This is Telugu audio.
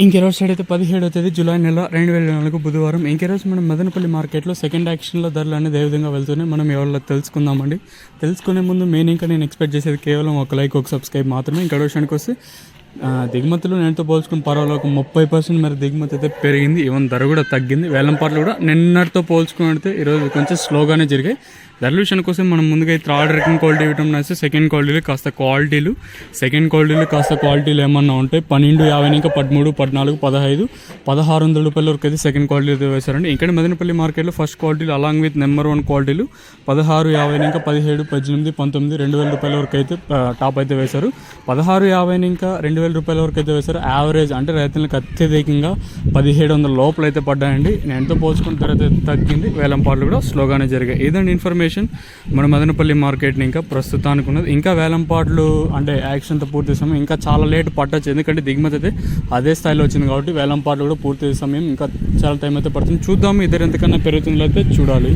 ఇంకెరోజు సైడ్ అయితే 17వ తేదీ జూలై నెల 2024 బుధవారం. ఇంకెరోజు మనం మదనపల్లి మార్కెట్లో సెకండ్ యాక్షన్లో ధరలు అనేది ఏ విధంగా వెళ్తున్నాయి మనం ఎవరిలో తెలుసుకుందామండి. తెలుసుకునే ముందు ఇంకా నేను ఎక్స్పెక్ట్ చేసేది కేవలం ఒక లైక్ ఒక సబ్స్క్రైబ్ మాత్రమే. ఇంకా విషయానికి వస్తే దిగుమతులు నేనుతో పోల్చుకుని పర్వాలేదు ఒక 30% మరి దిగుమతి అయితే పెరిగింది. ఈవెన్ ధర కూడా తగ్గింది. వేలంపాట్లు కూడా నిన్నటితో పోల్చుకుంటే ఈరోజు కొంచెం స్లోగానే జరిగాయి. ధరల విషయానికి కోసం మనం ముందుగా అయితే థర్డ్ రేటింగ్ క్వాలిటీ ఇవ్వడం నచ్చితే సెకండ్ క్వాలిటీలు కాస్త క్వాలిటీలు ఏమన్నా ఉంటాయి. 12, 50 ఇంకా 13, 14, 15, 1600 రూపాయల వరకు అయితే సెకండ్ క్వాలిటీ అయితే వేశారండి. ఇక్కడ మదనపల్లి మార్కెట్లో ఫస్ట్ క్వాలిటీలు అలాంగ్ విత్ నెంబర్ 1 క్వాలిటీలు 16, 50 ఇంకా 17, 18, 19, 2000 రూపాయల వరకు అయితే టాప్ అయితే వేశారు. 16, 50 ఇంకా 2000 రూపాయల వరకు అయితే వేశారు. యావరేజ్ అంటే రైతులకు అత్యధికంగా 1700 లోపల అయితే పడ్డాయండి. నేనుతో పోల్చుకున్న తర్వాత తగ్గింది. వేలంపాట్లు కూడా స్లోగానే జరిగాయి. ఇదండి ఇన్ఫర్మేషన్ మన మదనపల్లి మార్కెట్ని ఇంకా ప్రస్తుతానికి ఉన్నది. ఇంకా వేలంపాట్లు అంటే యాక్షన్తో పూర్తి సమయం ఇంకా చాలా లేట్ పట్టచ్చు. ఎందుకంటే దిగుమతి అయితే అదే స్థాయిలో వచ్చింది కాబట్టి వేలంపాట్లు కూడా పూర్తి సమయం ఇంకా చాలా టైం అయితే పడుతుంది. చూద్దాము ఇద్దరు ఎంతకన్నా పెరుగుతుందో అయితే చూడాలి.